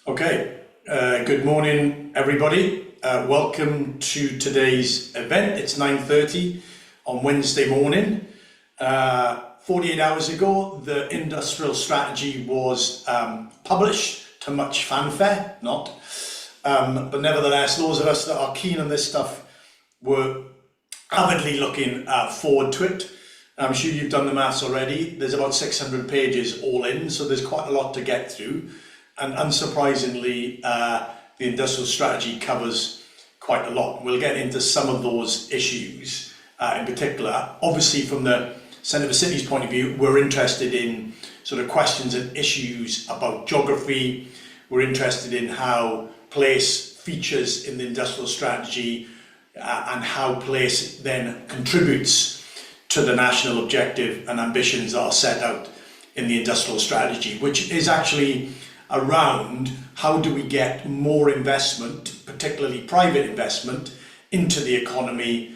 Okay, good morning, everybody. Welcome to today's event. It's 9:30 on Wednesday morning. 48 hours ago, the industrial strategy was published to much fanfare, not. But nevertheless, those of us that are keen on this stuff were avidly looking forward to it. I'm sure you've done the maths already. There's about 600 pages all in, so there's quite a lot to get through. And unsurprisingly, the industrial strategy covers quite a lot. We'll get into some of those issues in particular. Obviously, from the Centre for Cities point of view, we're interested in sort of questions and issues about geography. We're interested in how place features in the industrial strategy and how place then contributes to the national objective and ambitions that are set out in the industrial strategy, which is actually around how do we get more investment, particularly private investment, into the economy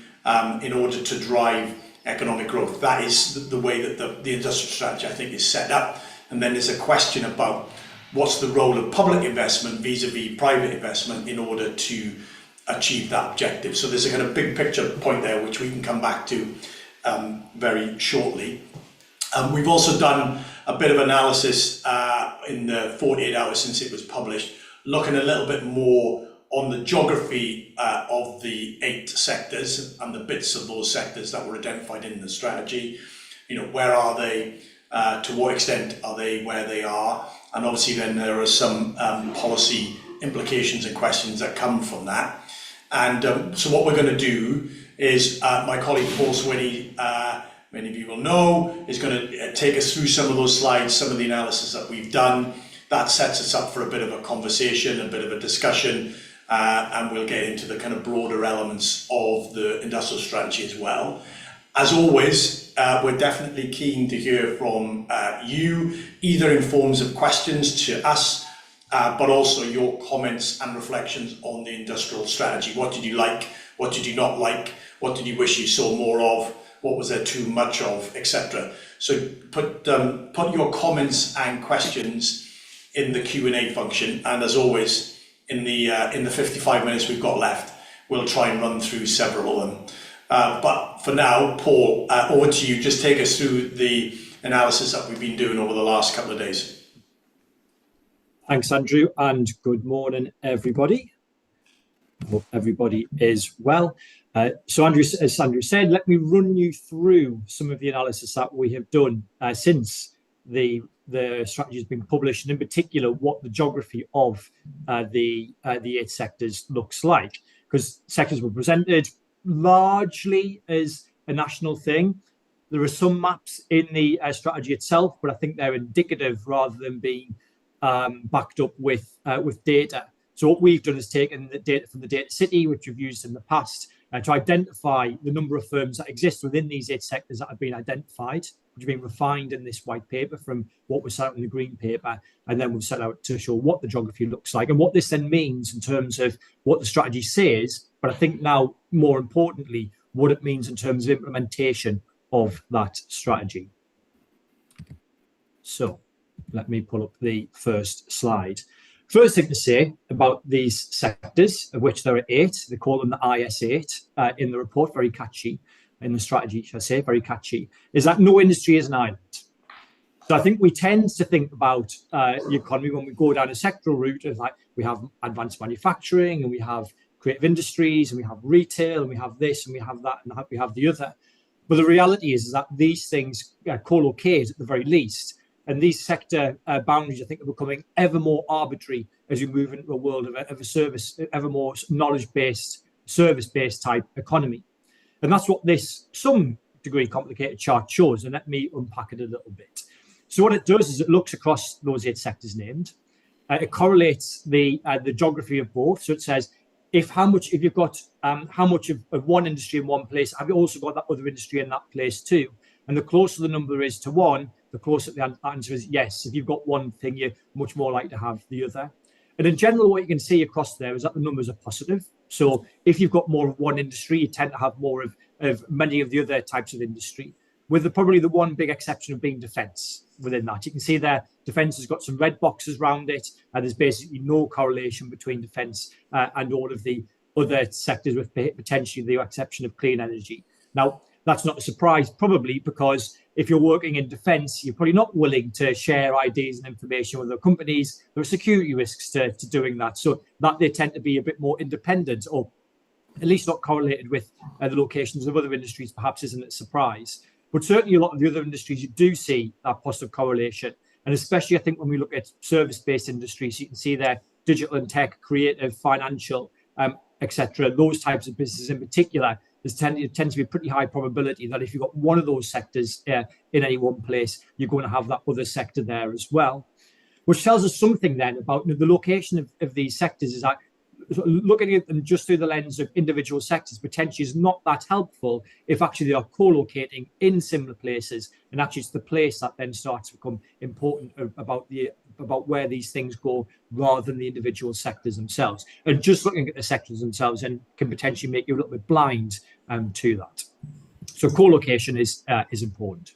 in order to drive economic growth. That is the way that the industrial strategy, I think, is set up. And then there's a question about what's the role of public investment vis-a-vis private investment in order to achieve that objective. So there's a kind of big picture point there, which we can come back to very shortly. We've also done a bit of analysis in the 48 hours since it was published, looking a little bit more on the geography of the 8 sectors and the bits of those sectors that were identified in the strategy. You know, where are they? To what extent are they where they are? And obviously then there are some policy implications and questions that come from that. And so what we're going to do is my colleague Paul Swinney, many of you will know, is going to take us through some of those slides, some of the analysis that we've done. That sets us up for a bit of a conversation, a bit of a discussion, and we'll get into the kind of broader elements of the industrial strategy as well. As always, we're definitely keen to hear from you, either in forms of questions to us, but also your comments and reflections on the industrial strategy. What did you like? What did you not like? What did you wish you saw more of? What was there too much of, etc. So put your comments and questions in the Q&A function, and as always, in the 55 minutes we've got left, we'll try and run through several of them. But for now, Paul, over to you. Just take us through the analysis that we've been doing over the last couple of days. Thanks, Andrew, and good morning, everybody. Hope everybody is well. So Andrew, as Andrew said, let me run you through some of the analysis that we have done since the strategy has been published, and in particular what the geography of the 8 sectors looks like. Because sectors were presented largely as a national thing. There are some maps in the strategy itself, but I think they're indicative rather than being backed up with data. So what we've done is taken the data from the Data City, which we've used in the past, to identify the number of firms that exist within these 8 sectors that have been identified, which have been refined in this white paper from what was set out in the green paper, and then we've set out to show what the geography looks like and what this then means in terms of what the strategy says, but I think now, more importantly, what it means in terms of implementation of that strategy. So let me pull up the first slide. First thing to say about these sectors, of which there are 8, they call them the IS8 in the report, very catchy, in the strategy, should I say, very catchy, is that no industry is an island. So I think we tend to think about the economy when we go down a sectoral route, as like we have advanced manufacturing, and we have creative industries, and we have retail, and we have this, and we have that, and we have the other. But the reality is that these things co-locate at the very least. And these sector boundaries, I think, are becoming ever more arbitrary as we move into a world of a service, ever more knowledge-based, service-based type economy. And that's what this, some degree, complicated chart shows. And let me unpack it a little bit. So what it does is it looks across those 8 sectors named. It correlates the geography of both. So it says, if you've got how much of one industry in one place, have you also got that other industry in that place too? And the closer the number is to one, the closer the answer is yes. If you've got one thing, you're much more likely to have the other. And in general, what you can see across there is that the numbers are positive. So if you've got more of one industry, you tend to have more of many of the other types of industry. probably the one big exception of being defence within that. You can see there, defence has got some red boxes around it, and there's basically no correlation between defence and all of the other sectors, with potentially the exception of clean energy. Now, that's not a surprise, probably, because if you're working in defence, you're probably not willing to share ideas and information with other companies. There are security risks to doing that, so that they tend to be a bit more independent, or at least not correlated with the locations of other industries, perhaps isn't a surprise. But certainly a lot of the other industries, you do see that positive correlation. And especially, I think, when we look at service-based industries, you can see there digital and tech, creative, financial, etc. Those types of businesses in particular, there tends to be a pretty high probability that if you've got one of those sectors in any one place, you're going to have that other sector there as well. Which tells us something then about the location of these sectors, is that looking at them just through the lens of individual sectors potentially is not that helpful if actually they are co-locating in similar places, and actually it's the place that then starts to become important about where these things go, rather than the individual sectors themselves. And just looking at the sectors themselves and can potentially make you a little bit blind to that. So co-location is important.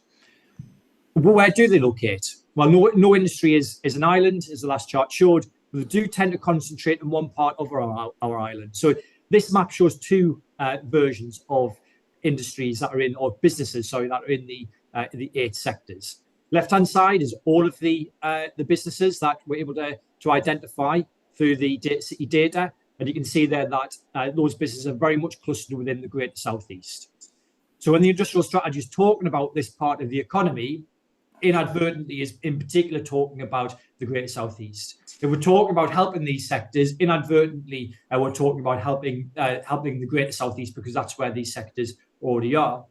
But where do they locate? Well, no industry is an island, as the last chart showed. They do tend to concentrate in one part of our island. So this map shows two versions of industries that are in, or businesses, sorry, that are in the 8 sectors. Left-hand side is all of the businesses that we're able to identify through the Data City data. And you can see there that those businesses are very much clustered within the Greater Southeast. So when the industrial strategy is talking about this part of the economy, inadvertently is in particular talking about the Greater Southeast. If we're talking about helping these sectors, inadvertently we're talking about helping the Greater Southeast, because that's where these sectors already are.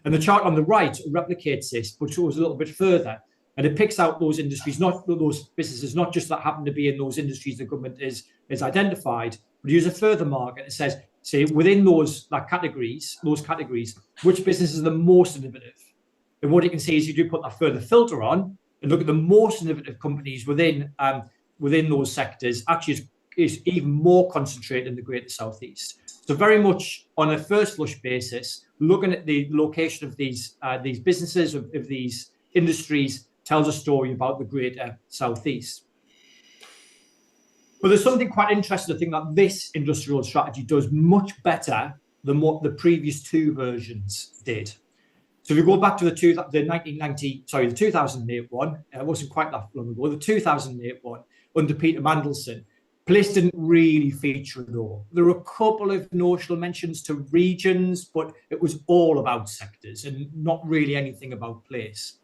And the chart on the right replicates this, but shows a little bit further, and it picks out those industries, not those businesses, not just that happen to be in those industries the government is identified, but use a further mark, and it says, say, within those categories, which businesses are the most innovative. And what you can see is you do put that further filter on and look at the most innovative companies within those sectors. Actually, is even more concentrated in the Greater Southeast. So very much on a first blush basis, looking at the location of these businesses, of these industries, tells a story about the Greater Southeast. But there's something quite interesting, I think, that this industrial strategy does much better than what the previous 2 versions did. So if we go back to the 2008 one, it wasn't quite that long ago, the 2008 one under Peter Mandelson, place didn't really feature at all. There were a couple of notional mentions to regions, but it was all about sectors and not really anything about place.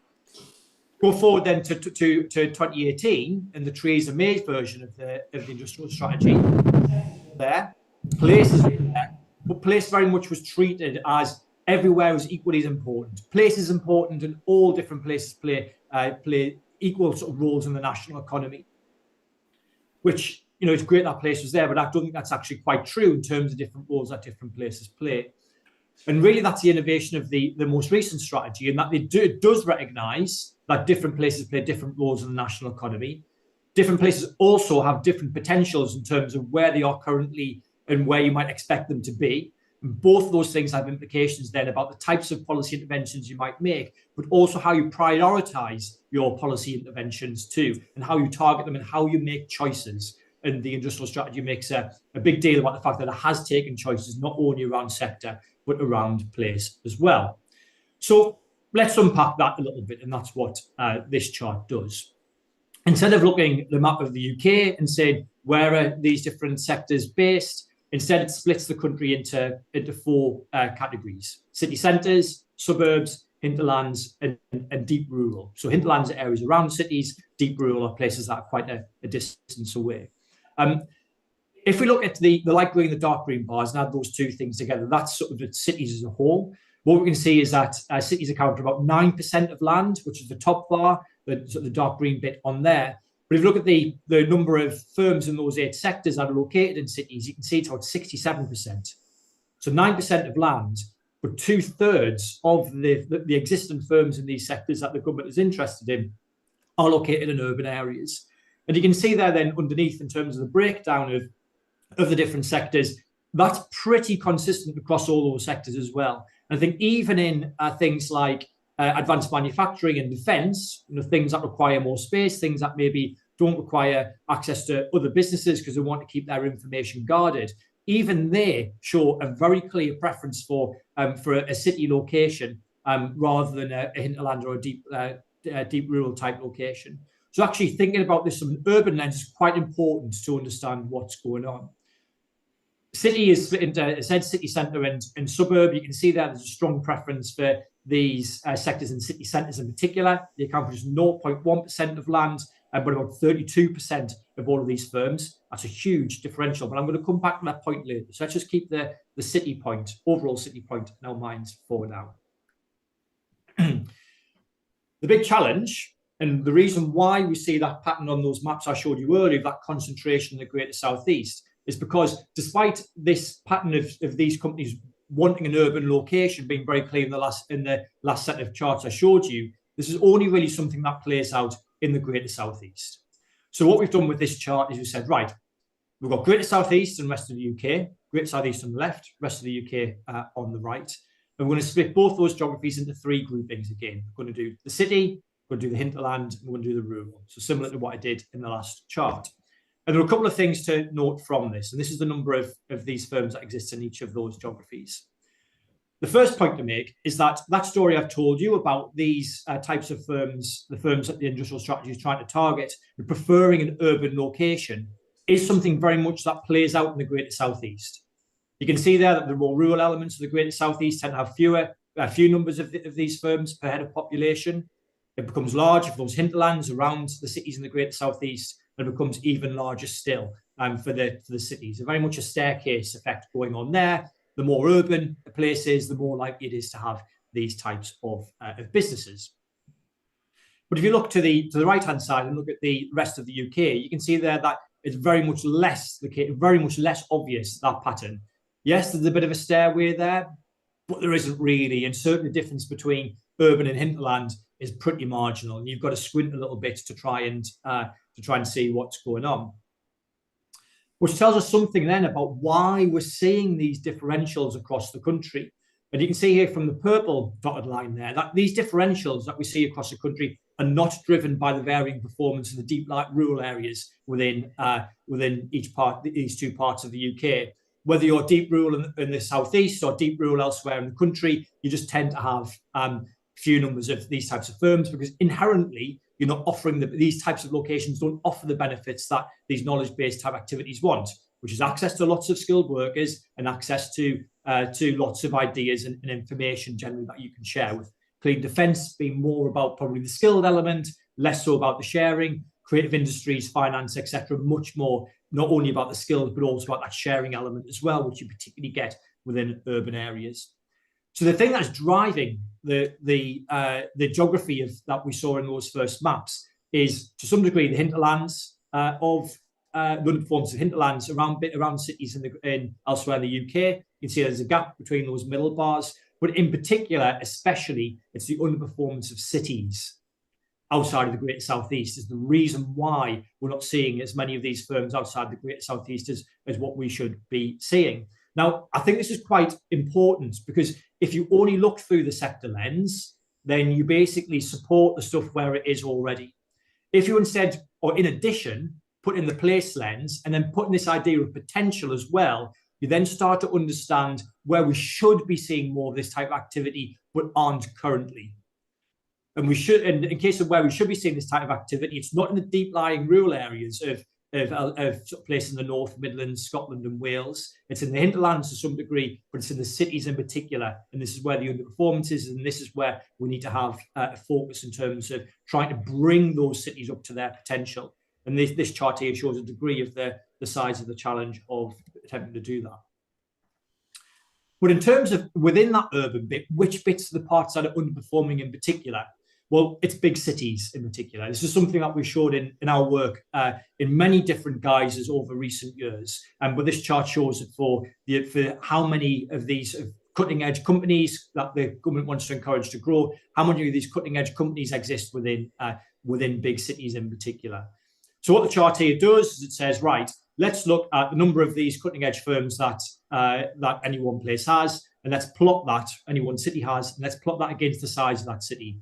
Go forward then to 2018 and the Theresa May's version of the industrial strategy. There, place is there, but place very much was treated as everywhere was equally as important. Place is important, and all different places play equal sort of roles in the national economy. Which, it's great that place was there, but I don't think that's actually quite true in terms of different roles that different places play. And really, that's the innovation of the most recent strategy, in that it does recognise that different places play different roles in the national economy. Different places also have different potentials in terms of where they are currently and where you might expect them to be. And both of those things have implications then about the types of policy interventions you might make, but also how you prioritise your policy interventions too, and how you target them and how you make choices. And the industrial strategy makes a big deal about the fact that it has taken choices not only around sector, but around place as well. So let's unpack that a little bit, and that's what this chart does. Instead of looking at the map of the UK and saying, where are these different sectors based? Instead, it splits the country into 4 categories: city centres, suburbs, hinterlands, and deep rural. So hinterlands are areas around cities, deep rural are places that are quite a distance away. If we look at the light green and the dark green bars and add those 2 things together, that's sort of the cities as a whole. What we can see is that cities account for about 9% of land, which is the top bar, the dark green bit on there. But if you look at the number of firms in those 8 sectors that are located in cities, you can see it's about 67%. So 9% of land, but 2/3 of the existing firms in these sectors that the government is interested in are located in urban areas. And you can see there then underneath, in terms of the breakdown of the different sectors, that's pretty consistent across all those sectors as well. And I think even in things like advanced manufacturing and defence, things that require more space, things that maybe don't require access to other businesses because they want to keep their information guarded. Even they show a very clear preference for a city location rather than a hinterland or a deep rural type location. So actually thinking about this from an urban lens is quite important to understand what's going on. City is split into, said city centre and suburb. You can see that there's a strong preference for these sectors in city centres in particular. They account for just 0.1% of land, but about 32% of all of these firms. That's a huge differential, but I'm going to come back to that point later. So let's just keep the city point, overall city point in our minds for now. The big challenge, and the reason why we see that pattern on those maps I showed you earlier, that concentration in the Greater South East, is because despite this pattern of these companies wanting an urban location being very clear in the last set of charts I showed you, this is only really something that plays out in the Greater South East. So what we've done with this chart is we said, right, we've got Greater South East and rest of the UK, Greater South East on the left, rest of the UK on the right. And we're going to split both those geographies into three groupings again. We're going to do the city, we're going to do the hinterland, and we're going to do the rural. So similar to what I did in the last chart. And there are a couple of things to note from this, and this is the number of these firms that exist in each of those geographies. The first point to make is that story I've told you about these types of firms, the firms that the industrial strategy is trying to target, and preferring an urban location, is something very much that plays out in the Greater South East. You can see there that the more rural elements of the Greater South East tend to have a few numbers of these firms per head of population. It becomes larger for those hinterlands around the cities in the Greater South East, and it becomes even larger still for the cities. There's very much a staircase effect going on there. The more urban a place is, the more likely it is to have these types of businesses. But if you look to the right-hand side and look at the rest of the UK, you can see there that it's very much less obvious, that pattern. Yes, there's a bit of a stairway there, but there isn't really. And certainly the difference between urban and hinterland is pretty marginal. And you've got to squint a little bit to try and see what's going on. Which tells us something then about why we're seeing these differentials across the country. And you can see here from the purple dotted line there that these differentials that we see across the country are not driven by the varying performance of the deep light rural areas within these two parts of the UK. Whether you're deep rural in the southeast or deep rural elsewhere in the country, you just tend to have few numbers of these types of firms because inherently you're not offering these types of locations don't offer the benefits that these knowledge-based type activities want, which is access to lots of skilled workers and access to lots of ideas and information generally that you can share, with clean defence being more about probably the skilled element, less so about the sharing, creative industries, finance, etc., much more not only about the skills but also about that sharing element as well, which you particularly get within urban areas. So the thing that's driving the geography that we saw in those first maps is to some degree the hinterlands of the underperformance of hinterlands around cities elsewhere in the UK. You can see there's a gap between those middle bars, but in particular, especially, it's the underperformance of cities outside of the Greater South East is the reason why we're not seeing as many of these firms outside the Greater South East as what we should be seeing. Now, I think this is quite important because if you only look through the sector lens, then you basically support the stuff where it is already. If you instead, or in addition, put in the place lens and then put in this idea of potential as well, you then start to understand where we should be seeing more of this type of activity but aren't currently. And we should, in case of where we should be seeing this type of activity, it's not in the deep lying rural areas of places in the North Midlands, Scotland and Wales. It's in the hinterlands to some degree, but it's in the cities in particular. And this is where the underperformance is, and this is where we need to have a focus in terms of trying to bring those cities up to their potential. And this chart here shows a degree of the size of the challenge of attempting to do that. But in terms of within that urban bit, which bits of the parts that are underperforming in particular? Well, it's big cities in particular. This is something that we showed in our work in many different guises over recent years. But this chart shows it for how many of these cutting edge companies that the government wants to encourage to grow, how many of these cutting edge companies exist within big cities in particular. So what the chart here does is it says, right, let's look at the number of these cutting edge firms that any one place has. and let's plot that any one city has, and let's plot that against the size of that city,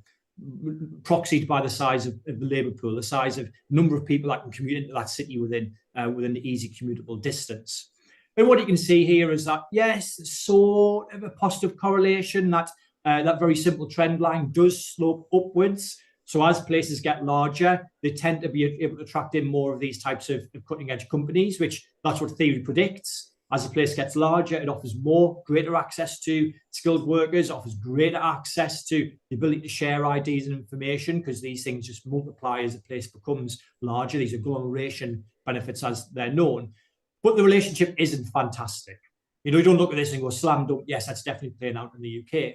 proxied by the size of the labour pool, the size of number of people that can commute into that city within the easy commutable distance. And what you can see here is that, yes, sort of a positive correlation, that that very simple trend line does slope upwards. So as places get larger, they tend to be able to attract in more of these types of cutting edge companies, which that's what theory predicts. As a place gets larger, it offers greater access to skilled workers, offers greater access to the ability to share ideas and information, because these things just multiply as a place becomes larger. These agglomeration benefits as they're known. But the relationship isn't fantastic. You don't look at this and go, slam dunk, yes, that's definitely playing out in the UK.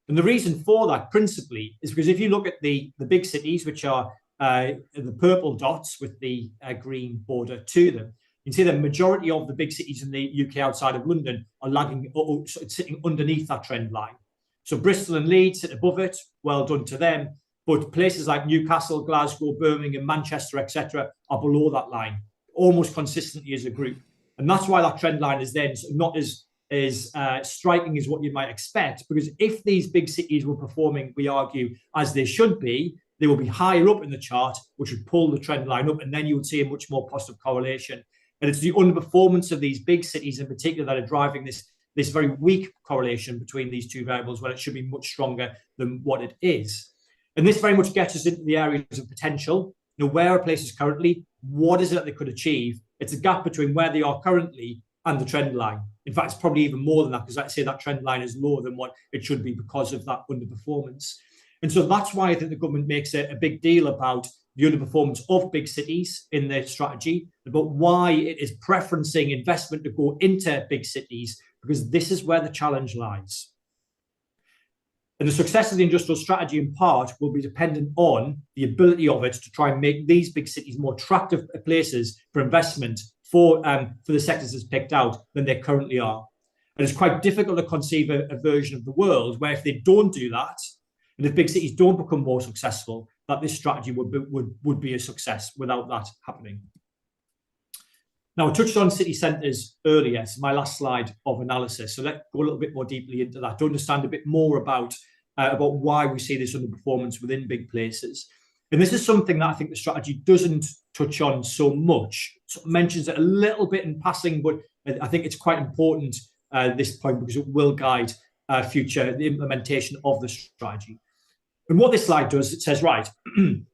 And the reason for that principally is because if you look at the big cities, which are the purple dots with the green border to them, you can see the majority of the big cities in the UK outside of London are lagging, or sitting underneath that trend line. So Bristol and Leeds sit above it, well done to them. But places like Newcastle, Glasgow, Birmingham, Manchester, etc. are below that line, almost consistently as a group. And that's why that trend line is then not as striking as what you might expect, because if these big cities were performing, we argue, as they should be, they will be higher up in the chart, which would pull the trend line up, and then you would see a much more positive correlation. And it's the underperformance of these big cities in particular that are driving this very weak correlation between these two variables, when it should be much stronger than what it is. And this very much gets us into the areas of potential. Where are places currently? What is it that they could achieve? It's a gap between where they are currently and the trend line. In fact, it's probably even more than that, because like I say, that trend line is lower than what it should be because of that underperformance. And so that's why I think the government makes a big deal about the underperformance of big cities in their strategy, about why it is preferencing investment to go into big cities, because this is where the challenge lies. And the success of the industrial strategy, in part, will be dependent on the ability of it to try and make these big cities more attractive places for investment for the sectors it's picked out than they currently are. And it's quite difficult to conceive a version of the world where, if they don't do that, and if big cities don't become more successful, that this strategy would be a success without that happening. Now, I touched on city centres earlier. It's my last slide of analysis. So let's go a little bit more deeply into that to understand a bit more about why we see this underperformance within big places. And this is something that I think the strategy doesn't touch on so much. It mentions it a little bit in passing, but I think it's quite important at this point, because it will guide the implementation of the strategy. And what this slide does, it says, right,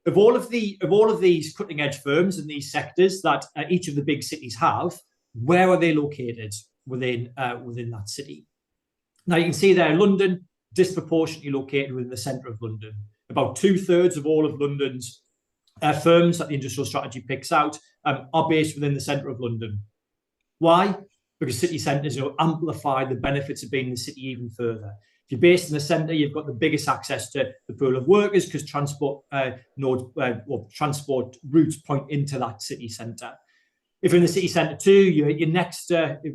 of all of these cutting edge firms and these sectors that each of the big cities have, where are they located within that city? Now you can see there, London disproportionately located within the centre of London. About 2/3 of all of London's firms that the industrial strategy picks out are based within the centre of London. Why? Because city centres amplify the benefits of being in the city even further. If you're based in the centre, you've got the biggest access to the pool of workers, because transport routes point into that city centre. If you're in the city centre too, you're next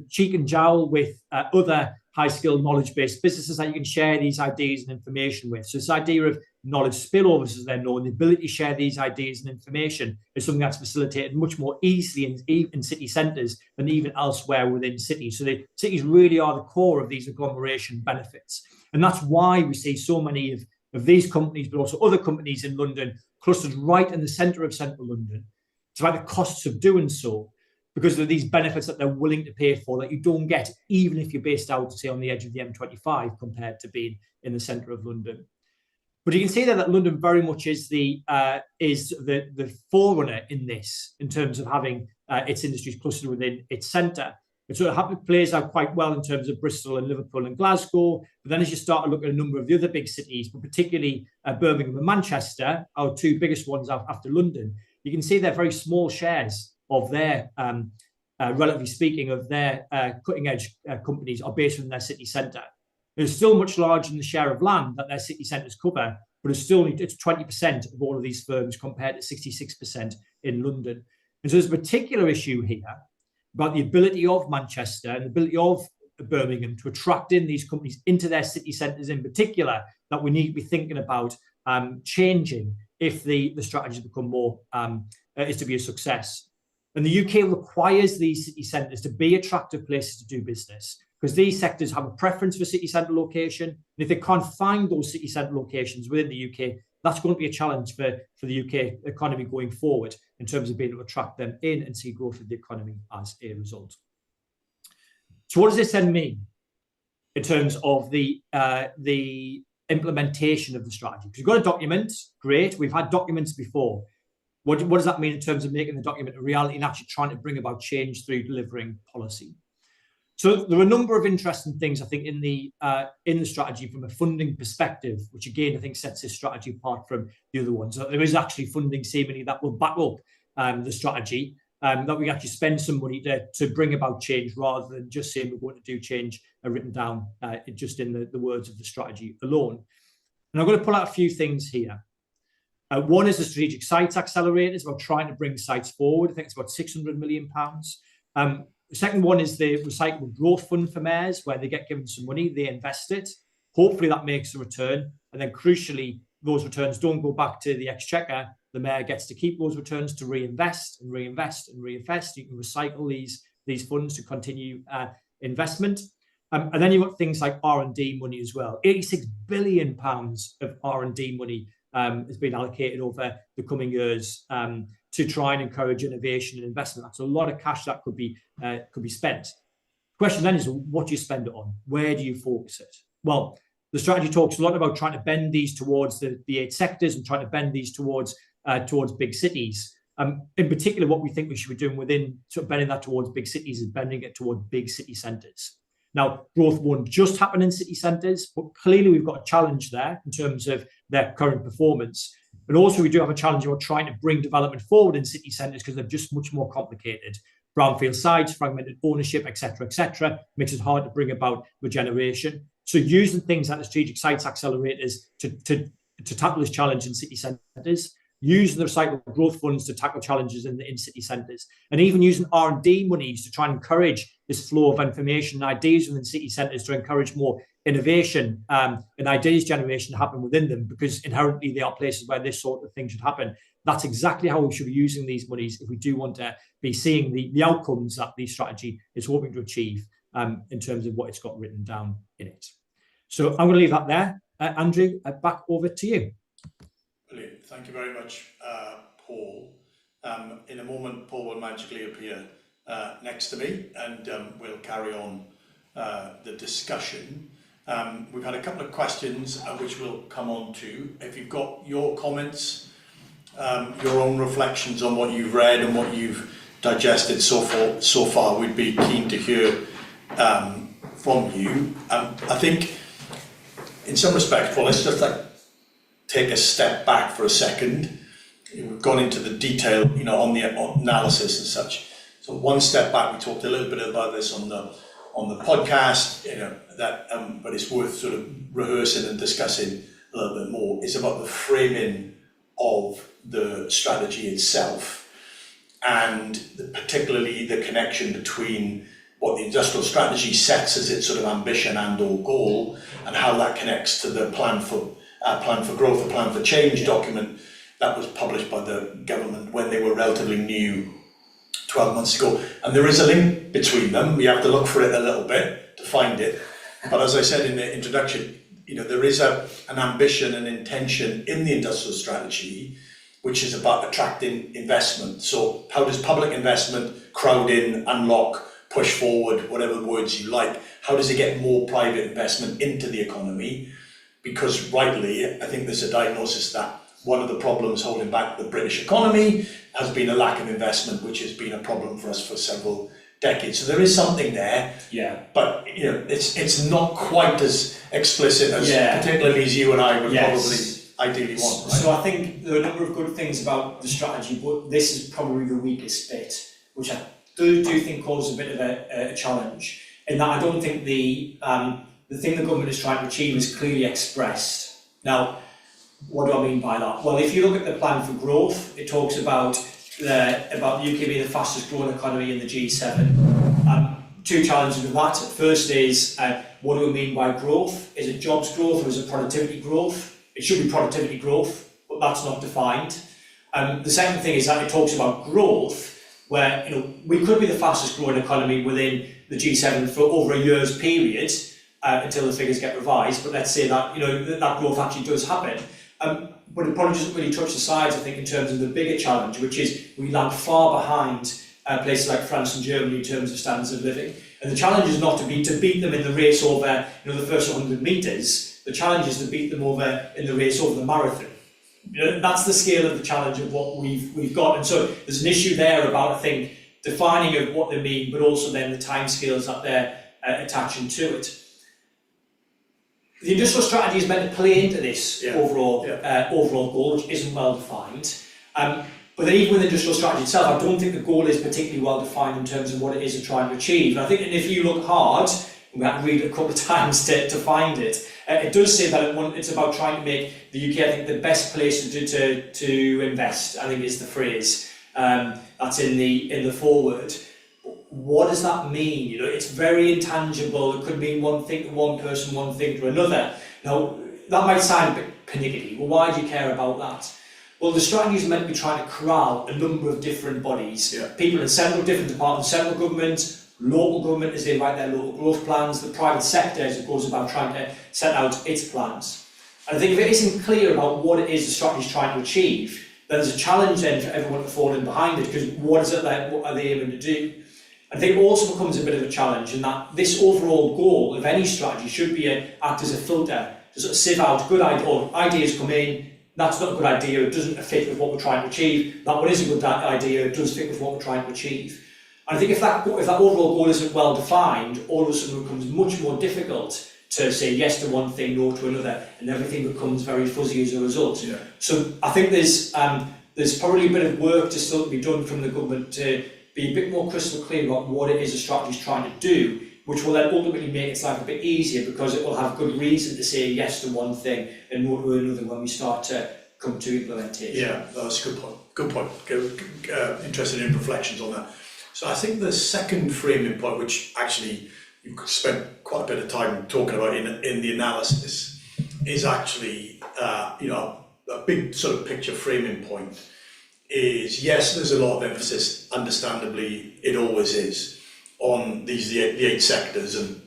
cheek and jowl with other high-skilled, knowledge-based businesses that you can share these ideas and information with. So this idea of knowledge spillovers, as they're known, the ability to share these ideas and information, is something that's facilitated much more easily in city centres than even elsewhere within cities. So the cities really are the core of these agglomeration benefits. And that's why we see so many of these companies, but also other companies in London, clustered right in the centre of central London. It's about the costs of doing so, because of these benefits that they're willing to pay for that you don't get even if you're based out, say, on the edge of the M25 compared to being in the centre of London. But you can see there that London very much is the forerunner in this, in terms of having its industries clustered within its centre. And so it plays out quite well in terms of Bristol and Liverpool and Glasgow. But then as you start to look at a number of the other big cities, but particularly Birmingham and Manchester, our two biggest ones after London, you can see they're very small shares of their, relatively speaking, of their cutting edge companies are based in their city centre. It's still much larger in the share of land that their city centres cover, but it's 20% of all of these firms compared to 66% in London. And so there's a particular issue here about the ability of Manchester and the ability of Birmingham to attract in these companies into their city centres in particular, that we need to be thinking about changing if the strategy become more, is to be a success. And the UK requires these city centres to be attractive places to do business. because these sectors have a preference for city centre location. And if they can't find those city centre locations within the UK, that's going to be a challenge for the UK economy going forward in terms of being able to attract them in and see growth of the economy as a result. So what does this then mean in terms of the implementation of the strategy? Because you've got a document, great. We've had documents before. What does that mean in terms of making the document a reality and actually trying to bring about change through delivering policy? So there are a number of interesting things, I think, in the strategy from a funding perspective, which again, I think sets this strategy apart from the other ones. So there is actually funding seemingly that will back up the strategy, that we actually spend some money to bring about change rather than just saying we're going to do change written down just in the words of the strategy alone. And I'm going to pull out a few things here. One is the strategic sites accelerators, about trying to bring sites forward. I think it's about £600 million. The second one is the recyclable growth fund for mayors, where they get given some money, they invest it. Hopefully that makes a return. And then crucially, those returns don't go back to the exchequer. The mayor gets to keep those returns to reinvest and reinvest and reinvest. You can recycle these funds to continue investment. And then you've got things like R&D money as well. £86 billion of R&D money has been allocated over the coming years to try and encourage innovation and investment. That's a lot of cash that could be spent. The question then is, what do you spend it on? Where do you focus it? Well, the strategy talks a lot about trying to bend these towards the 8 sectors and trying to bend these towards big cities. In particular, what we think we should be doing within sort of bending that towards big cities is bending it towards big city centres. Now, growth won't just happen in city centres, but clearly we've got a challenge there in terms of their current performance. But also we do have a challenge about trying to bring development forward in city centres because they're just much more complicated. Brownfield sites, fragmented ownership, etc., makes it hard to bring about regeneration. So using things like the strategic sites accelerators to tackle this challenge in city centres, using the recyclable growth funds to tackle challenges in city centres, and even using R&D monies to try and encourage this flow of information and ideas within city centres to encourage more innovation and ideas generation to happen within them, because inherently they are places where this sort of thing should happen. That's exactly how we should be using these monies if we do want to be seeing the outcomes that the strategy is hoping to achieve in terms of what it's got written down in it. So I'm going to leave that there. Andrew, back over to you. Brilliant. Thank you very much, Paul. In a moment, Paul will magically appear next to me and we'll carry on the discussion. We've had a couple of questions which we'll come on to. If you've got your comments, your own reflections on what you've read and what you've digested so far, we'd be keen to hear from you. I think in some respects, Paul, let's just take a step back for a second. We've gone into the detail, on the analysis and such. So one step back, we talked a little bit about this on the podcast, but it's worth sort of rehearsing and discussing a little bit more. It's about the framing of the strategy itself, and particularly the connection between what the industrial strategy sets as its sort of ambition and or goal, and how that connects to the plan for growth, a plan for change document that was published by the government when they were relatively new 12 months ago. And there is a link between them. We have to look for it a little bit to find it. But as I said in the introduction, there is an ambition and intention in the industrial strategy, which is about attracting investment. So how does public investment crowd in, unlock, push forward, whatever words you like? How does it get more private investment into the economy? Because rightly, I think there's a diagnosis that one of the problems holding back the British economy has been a lack of investment, which has been a problem for us for several decades. So there is something there, but it's not quite as explicit as particularly as you and I would probably ideally want. Right? So I think there are a number of good things about the strategy, but this is probably the weakest bit, which I do think causes a bit of a challenge. In that I don't think the thing the government is trying to achieve is clearly expressed. Now, what do I mean by that? Well, if you look at the plan for growth, it talks about the UK being the fastest growing economy in the G7. Two challenges with that. First is, what do we mean by growth? Is it jobs growth or is it productivity growth? It should be productivity growth, but that's not defined. The second thing is that it talks about growth, where we could be the fastest growing economy within the G7 for over a year's period until the figures get revised. But let's say that that growth actually does happen. But it probably doesn't really touch the sides, I think, in terms of the bigger challenge, which is we lag far behind places like France and Germany in terms of standards of living. And the challenge is not to beat them in the race over the first 100 metres. The challenge is to beat them over in the race over the marathon. That's the scale of the challenge of what we've got. And so there's an issue there about, I think, defining of what they mean, but also then the timescales that they're attaching to it. The industrial strategy is meant to play into this overall goal, which isn't well defined. But then even with the industrial strategy itself, I don't think the goal is particularly well defined in terms of what it is they're trying to achieve. And I think if you look hard, we had to read it a couple of times to find it, it does say that it's about trying to make the UK, I think, the best place to invest, I think is the phrase. That's in the foreword. What does that mean? It's very intangible. It could mean one thing to one person, one thing to another. Now, that might sound a bit pernickety. Well, why do you care about that? Well, the strategy is meant to be trying to corral a number of different bodies, people in several different departments, central government, local government as they write their local growth plans, the private sector as it goes about trying to set out its plans. And I think if it isn't clear about what it is the strategy is trying to achieve, then there's a challenge then for everyone to fall in behind it, because what is it that, what are they aiming to do? I think it also becomes a bit of a challenge in that this overall goal of any strategy should be act as a filter to sort of sieve out good ideas come in. That's not a good idea, it doesn't fit with what we're trying to achieve. That one is a good idea, it does fit with what we're trying to achieve. And I think if that overall goal isn't well defined, all of a sudden it becomes much more difficult to say yes to one thing, no to another, and everything becomes very fuzzy as a result. Yeah. So I think there's probably a bit of work to still be done from the government to be a bit more crystal clear about what it is the strategy is trying to do, which will then ultimately make its life a bit easier because it will have good reason to say yes to one thing and no to another when we start to come to implementation. Yeah, that's a good point. Good point. Interested in reflections on that. So I think the second framing point, which actually you spent quite a bit of time talking about in the analysis, is actually a big sort of picture framing point. Is yes, there's a lot of emphasis, understandably, it always is, on the 8 sectors and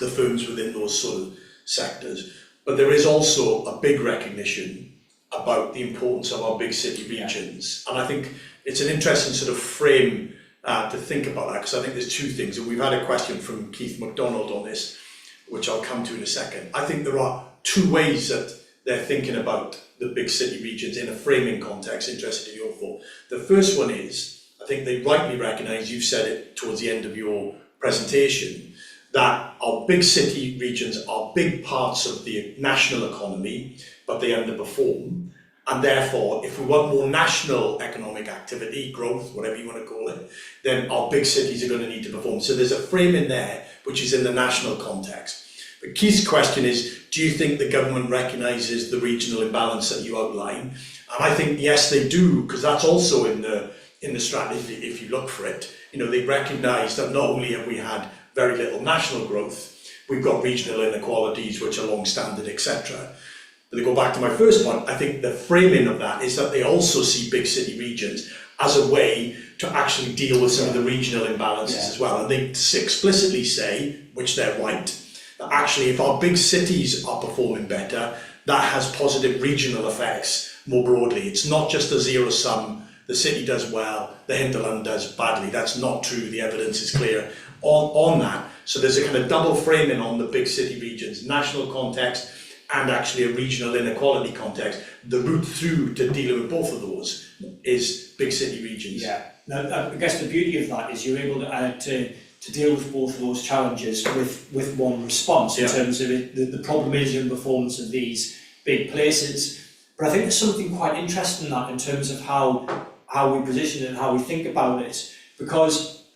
the firms within those sort of sectors. But there is also a big recognition about the importance of our big city regions. And I think it's an interesting sort of frame to think about that, because I think there's two things. And we've had a question from Keith MacDonald on this, which I'll come to in a second. I think there are two ways that they're thinking about the big city regions in a framing context, interested in your thought. The first one is, I think they rightly recognise, you've said it towards the end of your presentation, that our big city regions are big parts of the national economy, but they underperform. And therefore, if we want more national economic activity, growth, whatever you want to call it, then our big cities are going to need to perform. So there's a frame in there, which is in the national context. But Keith's question is, do you think the government recognises the regional imbalance that you outline? And I think, yes, they do, because that's also in the strategy, if you look for it. They recognise that not only have we had very little national growth, we've got regional inequalities which are long-standing, etc. But to go back to my first point, I think the framing of that is that they also see big city regions as a way to actually deal with some of the regional imbalances as well. And they explicitly say, which they're right, that actually if our big cities are performing better, that has positive regional effects more broadly. It's not just a zero sum, the city does well, the hinterland does badly. That's not true, the evidence is clear on that. So there's a kind of double framing on the big city regions, national context and actually a regional inequality context. The route through to dealing with both of those is big city regions. Yeah, now, I guess the beauty of that is you're able to deal with both of those challenges with one response in terms of the problem is in performance of these big places. But I think there's something quite interesting in that in terms of how we position it and how we think about it, because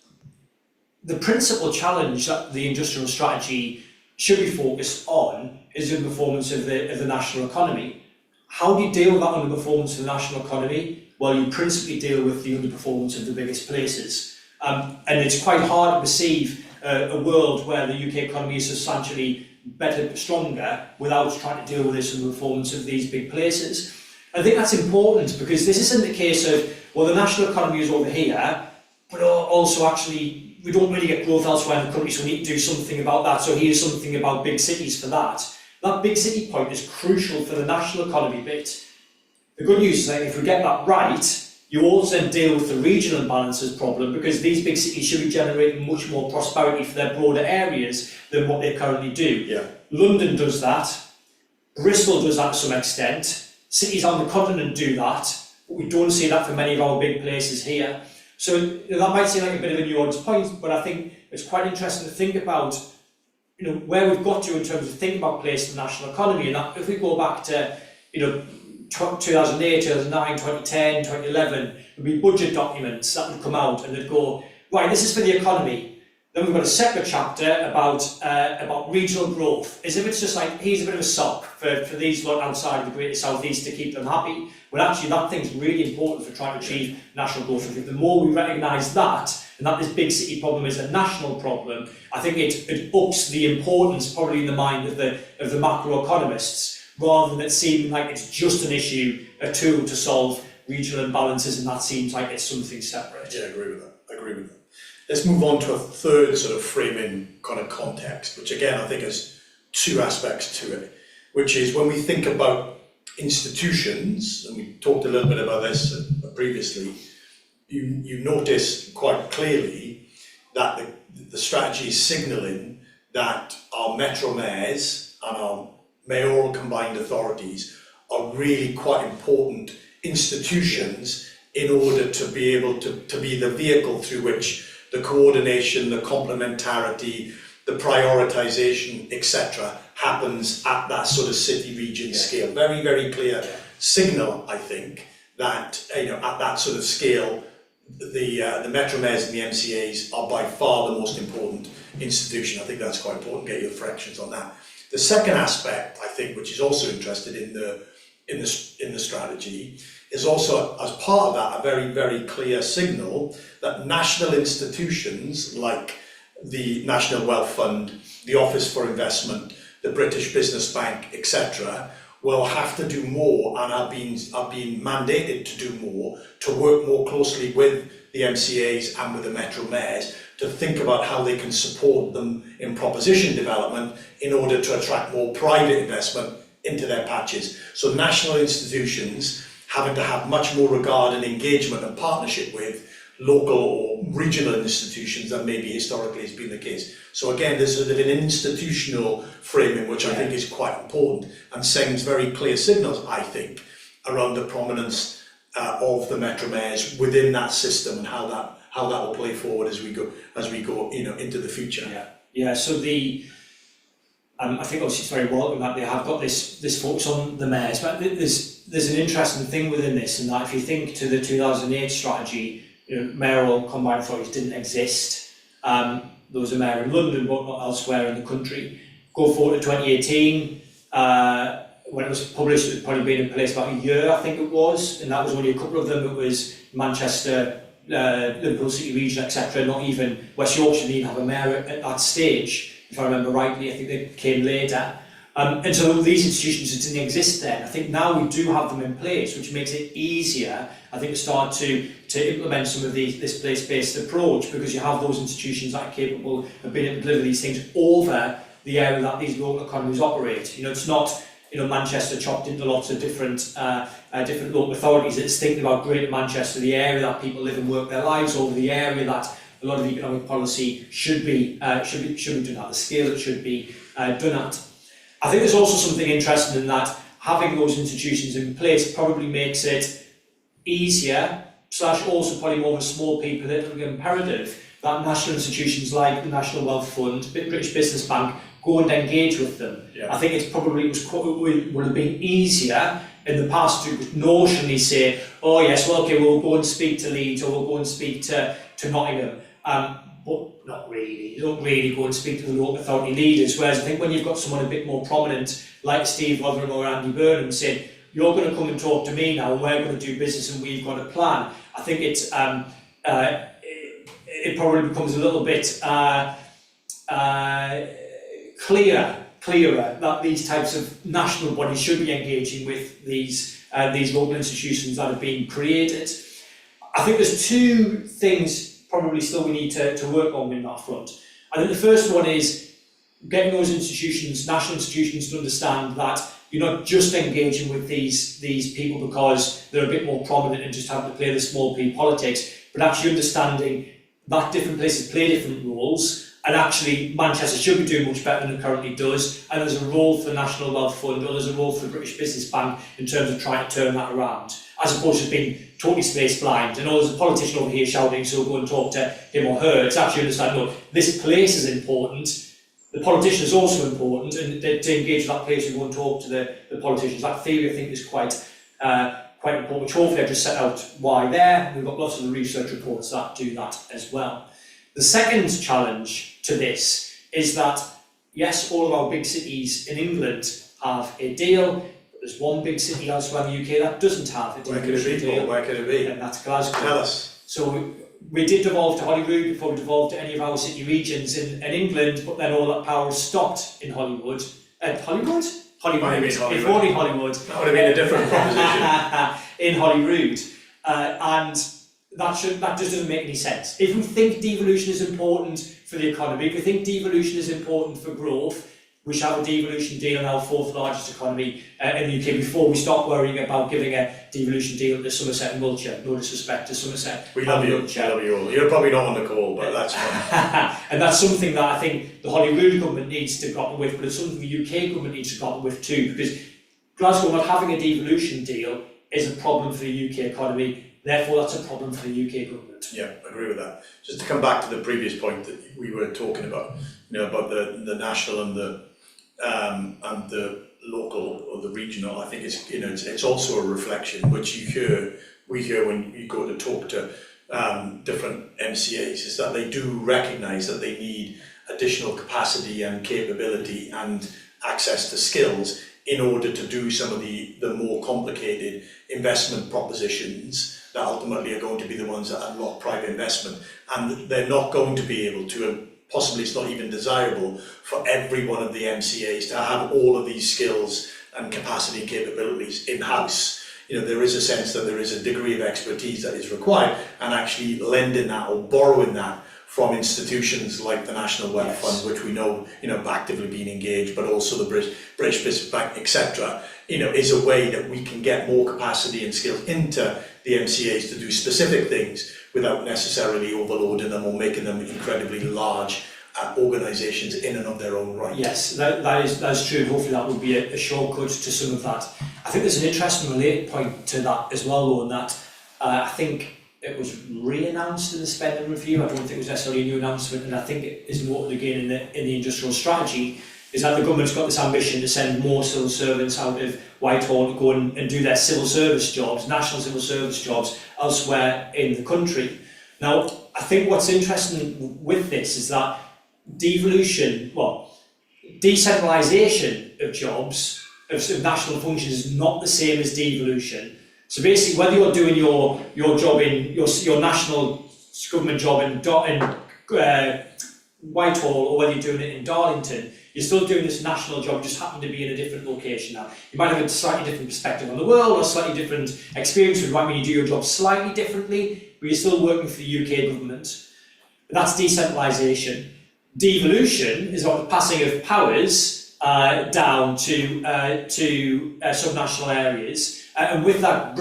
the principal challenge that the industrial strategy should be focused on is the performance of the national economy. How do you deal with that underperformance of the national economy? Well, you principally deal with the underperformance of the biggest places. And it's quite hard to perceive a world where the UK economy is substantially better, stronger, without trying to deal with this underperformance of these big places. I think that's important because this isn't the case of, well, the national economy is over here, but also actually we don't really get growth elsewhere in the country, so we need to do something about that. So here's something about big cities for that. That big city point is crucial for the national economy bit. The good news is that if we get that right, you also then deal with the regional imbalances problem, because these big cities should be generating much more prosperity for their broader areas than what they currently do. Yeah. London does that, Bristol does that to some extent, cities on the continent do that, but we don't see that for many of our big places here. So that might seem like a bit of a nuanced point, but I think it's quite interesting to think about where we've got to in terms of thinking about place in the national economy. And that, if we go back to 2008, 2009, 2010, 2011, there'd be budget documents that would come out and they'd go, right, this is for the economy. Then we've got a separate chapter about regional growth, as if it's just like, here's a bit of a sop for these lot outside of the Greater South East to keep them happy. When actually that thing's really important for trying to achieve national growth. I think the more we recognise that, and that this big city problem is a national problem, I think it ups the importance probably in the mind of the macroeconomists, rather than it seeming like it's just an issue, a tool to solve regional imbalances, and that seems like it's something separate. Yeah, I agree with that. Let's move on to a third sort of framing kind of context, which again I think has two aspects to it, which is when we think about institutions, and we talked a little bit about this previously, you notice quite clearly that the strategy is signalling that our metro mayors and our mayoral combined authorities are really quite important institutions in order to be able to be the vehicle through which the coordination, the complementarity, the prioritisation, etc. happens at that sort of city region scale. Very, very clear signal, I think, that at that sort of scale, the metro mayors and the MCAs are by far the most important institution. I think that's quite important. Get your reflections on that. The second aspect, I think, which is also interested in the strategy, is also, as part of that, a very, very clear signal that national institutions like the National Wealth Fund, the Office for Investment, the British Business Bank, etc., will have to do more and are being mandated to do more, to work more closely with the MCAs and with the metro mayors to think about how they can support them in proposition development in order to attract more private investment into their patches. So national institutions having to have much more regard and engagement and partnership with local or regional institutions than maybe historically has been the case. So again, there's sort of an institutional framing which I think is quite important and sends very clear signals, I think, around the prominence of the metro mayors within that system and how that will play forward as we go into the future. Yeah. So I think obviously it's very welcome that they have got this focus on the mayors, but there's an interesting thing within this, in that if you think to the 2008 strategy, mayoral combined authorities didn't exist. There was a mayor in London, but not elsewhere in the country. Go forward to 2018, when it was published, it had probably been in place about a year, I think it was, and that was only a couple of them. It was Manchester, Liverpool City Region, etc. Not even West Yorkshire didn't have a mayor at that stage, if I remember rightly. I think they came later. And so these institutions didn't exist then. I think now we do have them in place, which makes it easier, I think, to start to implement some of this place-based approach, because you have those institutions that are capable of being able to deliver these things over the area that these local economies operate. It's not Manchester chopped into lots of different local authorities. It's thinking about Greater Manchester, the area that people live and work their lives over, the area that a lot of economic policy should be done at, the scale it should be done at. I think there's also something interesting in that having those institutions in place probably makes it easier, / also probably more of a small p political imperative, that national institutions like the National Wealth Fund, British Business Bank, go and engage with them. Yeah. I think it would have been easier in the past to notionally say, oh yes, well okay, we'll go and speak to Leeds, or we'll go and speak to Nottingham. But not really. You don't really go and speak to the local authority leaders. Whereas I think when you've got someone a bit more prominent, like Steve Rotherham or Andy Burnham, saying, you're going to come and talk to me now, and we're going to do business, and we've got a plan. I think it probably becomes a little bit clearer that these types of national bodies should be engaging with these local institutions that have been created. I think there's two things probably still we need to work on in that front. I think the first one is getting those institutions, national institutions, to understand that you're not just engaging with these people because they're a bit more prominent and just having to play the small p politics, but actually understanding that different places play different roles, and actually Manchester should be doing much better than it currently does, and there's a role for the National Wealth Fund, or there's a role for the British Business Bank in terms of trying to turn that around, as opposed to being totally space blind. And there's a politician over here shouting, so go and talk to him or her. It's actually understand, look, this place is important, the politician is also important, and to engage with that place, we go and talk to the politicians. That theory, I think, is quite important, which hopefully I've just set out why there. We've got lots of the research reports that do that as well. The second challenge to this is that, yes, all of our big cities in England have a deal, but there's one big city elsewhere in the UK that doesn't have a deal. Where could it be, Paul? Where could it be? And that's Glasgow. Tell us. So we did devolve to Holyrood before we devolved to any of our city regions in England, but then all that power stopped in Hollywood. Hollywood? Holyrood. If only Hollywood. That would have been a different proposition. In Holyrood. And that just doesn't make any sense. If we think devolution is important for the economy, if we think devolution is important for growth, we should have a devolution deal in our fourth largest economy in the UK before we start worrying about giving a devolution deal to Somerset and Wiltshire. No disrespect to Somerset. We love you. We love you all. You're probably not on the call, but that's fine. And that's something that I think the Holyrood government needs to grapple with, but it's something the UK government needs to grapple with too, because Glasgow not having a devolution deal is a problem for the UK economy. Therefore, that's a problem for the UK government. Yeah, I agree with that. Just to come back to the previous point that we were talking about, about the national and the local or the regional. I think it's also a reflection which we hear when you go to talk to different MCAs, is that they do recognise that they need additional capacity and capability and access to skills in order to do some of the more complicated investment propositions that ultimately are going to be the ones that unlock private investment. And they're not going to be able to, and possibly it's not even desirable for every one of the MCAs to have all of these skills and capacity and capabilities in-house. There is a sense that there is a degree of expertise that is required, and actually lending that or borrowing that from institutions like the National Wealth Fund, which we know, actively being engaged, but also the British Business Bank, etc., is a way that we can get more capacity and skills into the MCAs to do specific things without necessarily overloading them or making them incredibly large organisations in and of their own right. Yes, that is true, and hopefully that will be a shortcut to some of that. I think there's an interesting related point to that as well, though, in that I think it was re-announced in the spending review. I don't think it was necessarily a new announcement, and I think it is noted again in the industrial strategy, is that the government's got this ambition to send more civil servants out of Whitehall to go and do their civil service jobs, national civil service jobs, elsewhere in the country. Now, I think what's interesting with this is that decentralisation of jobs, of national functions, is not the same as devolution. So basically, whether you're doing your job in your national government job in Whitehall, or whether you're doing it in Darlington, you're still doing this national job, just happen to be in a different location now. You might have a slightly different perspective on the world, or slightly different experience, which might mean you do your job slightly differently, but you're still working for the UK government. That's decentralisation. Devolution is about the passing of powers down to subnational areas, and with that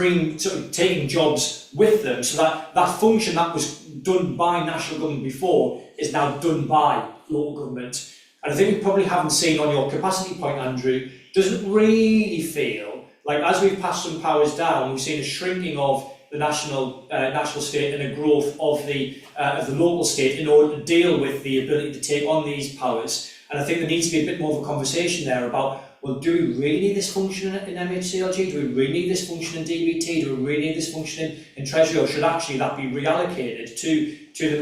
taking jobs with them, so that function that was done by national government before is now done by local government. And I think we probably haven't seen on your capacity point, Andrew, doesn't really feel like, as we've passed some powers down, we've seen a shrinking of the national state and a growth of the local state in order to deal with the ability to take on these powers. And I think there needs to be a bit more of a conversation there about, well, do we really need this function in MHCLG? Do we really need this function in DBT? Do we really need this function in Treasury? Or should actually that be reallocated to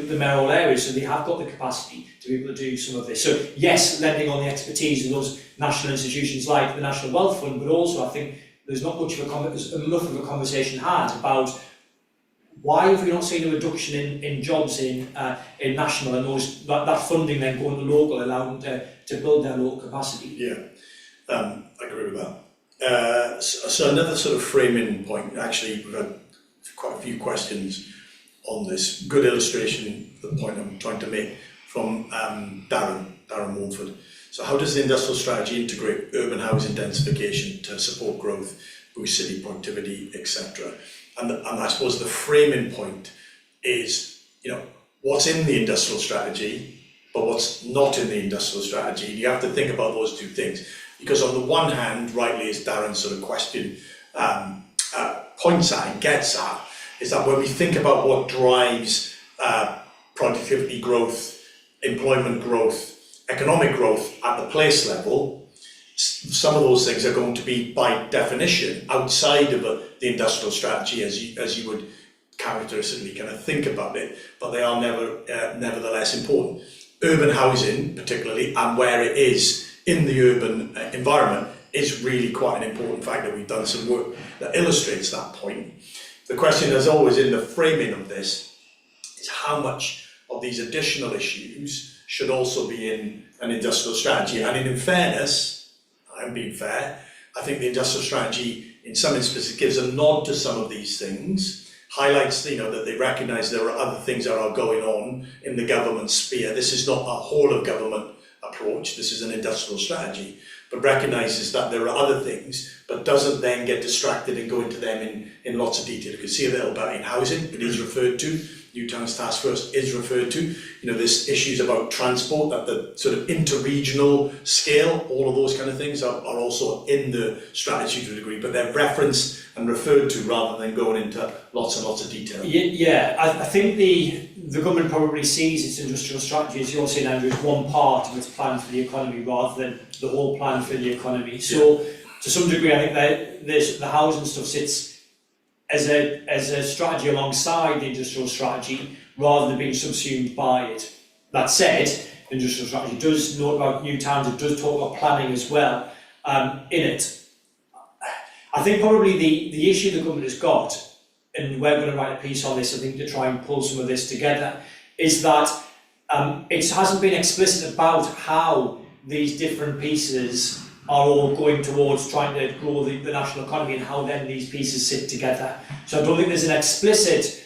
the mayoral areas, so they have got the capacity to be able to do some of this? So yes, lending on the expertise of those national institutions like the National Wealth Fund, but also I think there's not much of enough of a conversation had about why have we not seen a reduction in jobs in national, and that funding then going to local, allowing them to build their local capacity. Yeah, I agree with that. So another sort of framing point, actually we've had quite a few questions on this. Good illustration of the point I'm trying to make from Darren Mournford. So how does the industrial strategy integrate urban housing densification to support growth, boost city productivity, etc.? And I suppose the framing point is, what's in the industrial strategy, but what's not in the industrial strategy. You have to think about those two things. Because on the one hand, rightly as Darren's sort of question points at and gets at, is that when we think about what drives productivity growth, employment growth, economic growth at the place level, some of those things are going to be by definition outside of the industrial strategy as you would characteristically kind of think about it, but they are nevertheless important. Urban housing particularly, and where it is in the urban environment, is really quite an important factor. We've done some work that illustrates that point. The question, as always, in the framing of this is how much of these additional issues should also be in an industrial strategy. And in fairness, I'm being fair, I think the industrial strategy in some instances gives a nod to some of these things, highlights that they recognise there are other things that are going on in the government sphere. This is not a whole of government approach, this is an industrial strategy, but recognises that there are other things, but doesn't then get distracted and go into them in lots of detail. You can see a little bit in housing, it is referred to, Newtown's Task Force is referred to, there's issues about transport at the sort of interregional scale, all of those kind of things are also in the strategy to a degree, but they're referenced and referred to rather than going into lots and lots of detail. Yeah, I think the government probably sees its industrial strategy, as you're saying, Andrew, as one part of its plan for the economy rather than the whole plan for the economy. So to some degree, I think that the housing stuff sits as a strategy alongside the industrial strategy rather than being subsumed by it. That said, the industrial strategy does note about new towns, it does talk about planning as well in it. I think probably the issue the government has got, and we're going to write a piece on this, I think, to try and pull some of this together, is that it hasn't been explicit about how these different pieces are all going towards trying to grow the national economy and how then these pieces sit together. So I don't think there's an explicit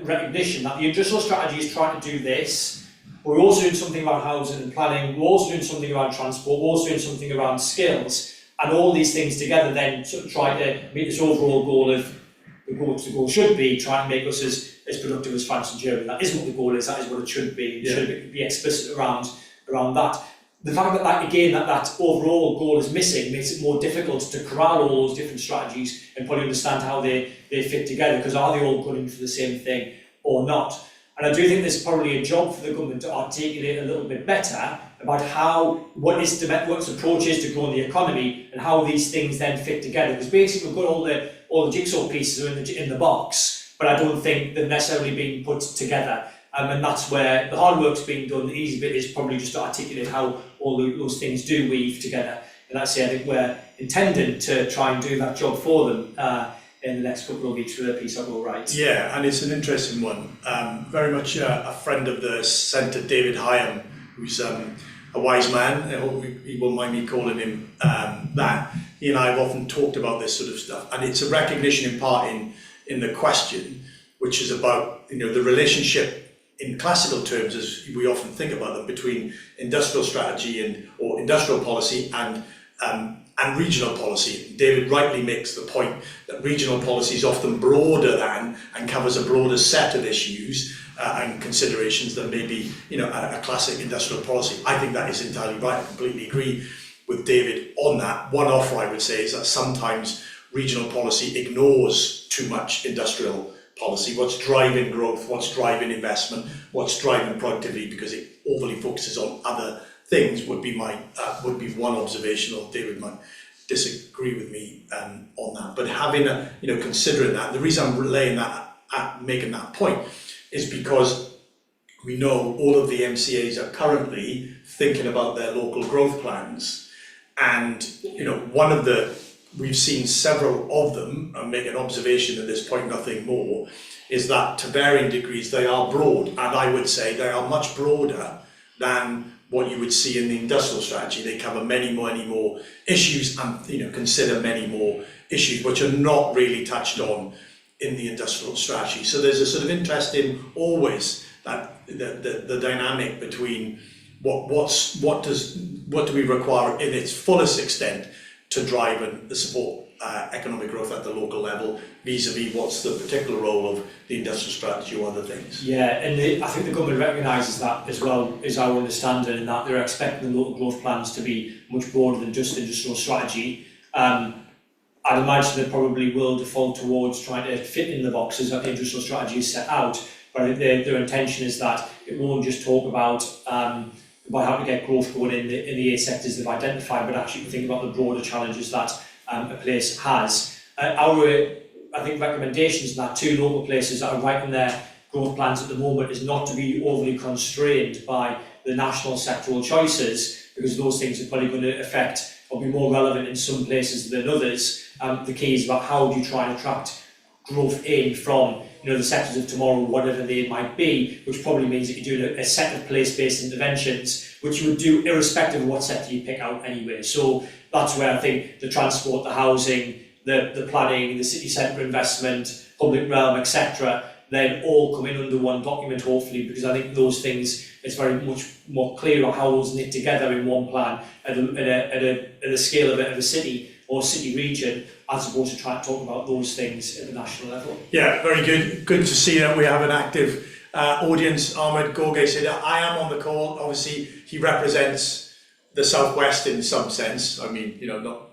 recognition that the industrial strategy is trying to do this. We're also doing something around housing and planning, we're also doing something around transport, we're also doing something around skills, and all these things together then sort of try to meet this overall goal of the goal should be trying to make us as productive as France and Germany. That isn't what the goal is, that is what it should be. It should be explicit around that. The fact that overall goal is missing makes it more difficult to corral all those different strategies and probably understand how they fit together, because are they all gunning for the same thing or not? And I do think there's probably a job for the government to articulate a little bit better about what its approach is to growing the economy and how these things then fit together. Because basically we've got all the jigsaw pieces are in the box, but I don't think they're necessarily being put together. And that's where the hard work's being done. The easy bit is probably just to articulate how all those things do weave together. And that's it. I think we're intending to try and do that job for them in the next couple of weeks with a piece I will write. Yeah, and it's an interesting one. Very much a friend of the centre, David Hyam, who's a wise man. I hope he won't mind me calling him that. He and I have often talked about this sort of stuff, and it's a recognition in part in the question, which is about the relationship in classical terms, as we often think about them, between industrial strategy or industrial policy and regional policy. David rightly makes the point that regional policy is often broader than and covers a broader set of issues and considerations than maybe a classic industrial policy. I think that is entirely right. I completely agree with David on that. One offer I would say is that sometimes regional policy ignores too much industrial policy, what's driving growth, what's driving investment, what's driving productivity, because it overly focuses on other things. Would be one observation, or David might disagree with me on that. But having considering that, the reason I'm making that point is because we know all of the MCAs are currently thinking about their local growth plans, and we've seen several of them, and make an observation at this point, nothing more, is that to varying degrees they are broad, and I would say they are much broader than what you would see in the industrial strategy. They cover many more issues and consider many more issues which are not really touched on in the industrial strategy. So there's a sort of interest in always that the dynamic between what do we require in its fullest extent to drive and support economic growth at the local level, vis-a-vis what's the particular role of the industrial strategy or other things. Yeah, and I think the government recognises that as well, is our understanding, and that they're expecting the local growth plans to be much broader than just industrial strategy. I'd imagine they probably will default towards trying to fit in the boxes that the industrial strategy is set out, but I think their intention is that it won't just talk about how to get growth going in the 8 sectors they've identified, but actually think about the broader challenges that a place has. I think recommendations that 2 local places that are writing their growth plans at the moment is not to be overly constrained by the national sectoral choices, because those things are probably going to affect or be more relevant in some places than others. The key is about how do you try and attract growth in from the sectors of tomorrow, whatever they might be, which probably means that you're doing a set of place-based interventions, which you would do irrespective of what sector you pick out anyway. So that's where I think the transport, the housing, the planning, the city centre investment, public realm, etc., then all come in under one document, hopefully, because I think those things, it's very much more clear on how those knit together in one plan at a scale of a city or city region, as opposed to trying to talk about those things at the national level. Yeah, very good. Good to see that we have an active audience. Ahmed Gorge said, I am on the call. Obviously, he represents the Southwest in some sense. I mean, not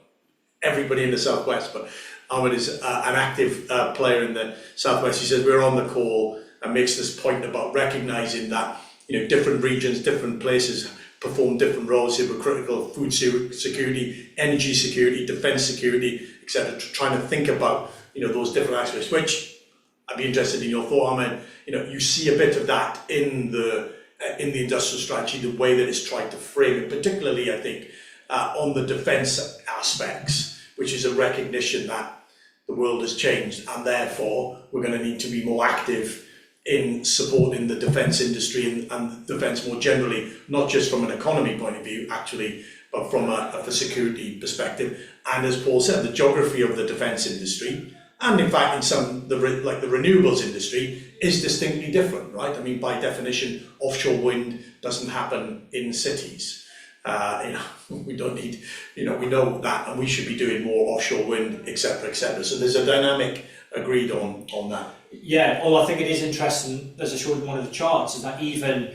everybody in the Southwest, but Ahmed is an active player in the Southwest. He says we're on the call and makes this point about recognising that different regions, different places perform different roles here with critical food security, energy security, defence security, etc. Trying to think about those different aspects, which I'd be interested in your thought, Ahmed. You see a bit of that in the industrial strategy, the way that it's tried to frame it, particularly I think on the defence aspects, which is a recognition that the world has changed and therefore we're going to need to be more active in supporting the defence industry and defence more generally, not just from an economy point of view, actually, but from a security perspective. And as Paul said, the geography of the defence industry, and in fact in some, like the renewables industry, is distinctly different, right? I mean, by definition, offshore wind doesn't happen in cities. We don't need, we know that, and we should be doing more offshore wind, etc., etc. So there's a dynamic agreed on that. Yeah, although I think it is interesting, as I showed in one of the charts, is that even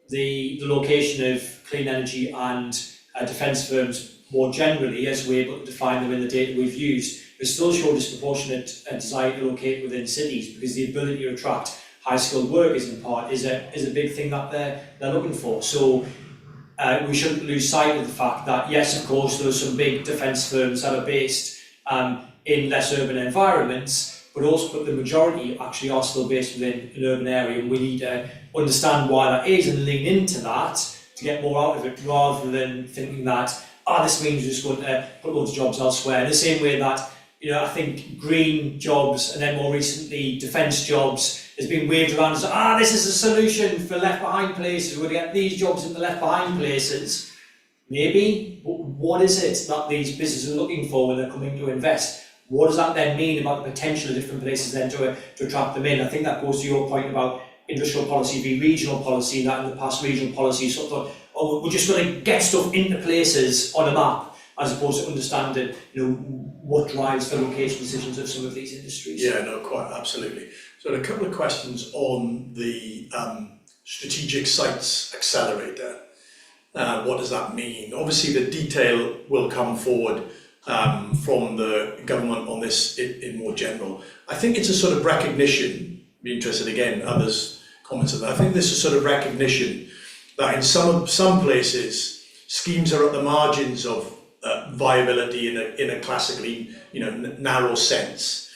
the location of clean energy and defence firms more generally, as we're able to define them in the data we've used, we still show disproportionate desire to locate within cities, because the ability to attract high-skilled workers in part is a big thing that they're looking for. So we shouldn't lose sight of the fact that, yes, of course, there are some big defence firms that are based in less urban environments, but the majority actually are still based within an urban area, and we need to understand why that is and lean into that to get more out of it, rather than thinking that, this means we're just going to put loads of jobs elsewhere. In the same way that, I think green jobs and then more recently defence jobs has been waved around as, this is a solution for left behind places, we're going to get these jobs in the left behind places. Maybe, but what is it that these businesses are looking for when they're coming to invest? What does that then mean about the potential of different places then to attract them in? I think that goes to your point about industrial policy v regional policy, that in the past regional policy sort of thought, we're just going to get stuff into places on a map, as opposed to understanding, what drives the location decisions of some of these industries. Yeah, no, quite absolutely. So a couple of questions on the strategic sites accelerator. What does that mean? Obviously, the detail will come forward from the government on this in more general. I think it's a sort of recognition, be interested again, others' comments on that. I think this is a sort of recognition that in some places, schemes are at the margins of viability in a classically, narrow sense.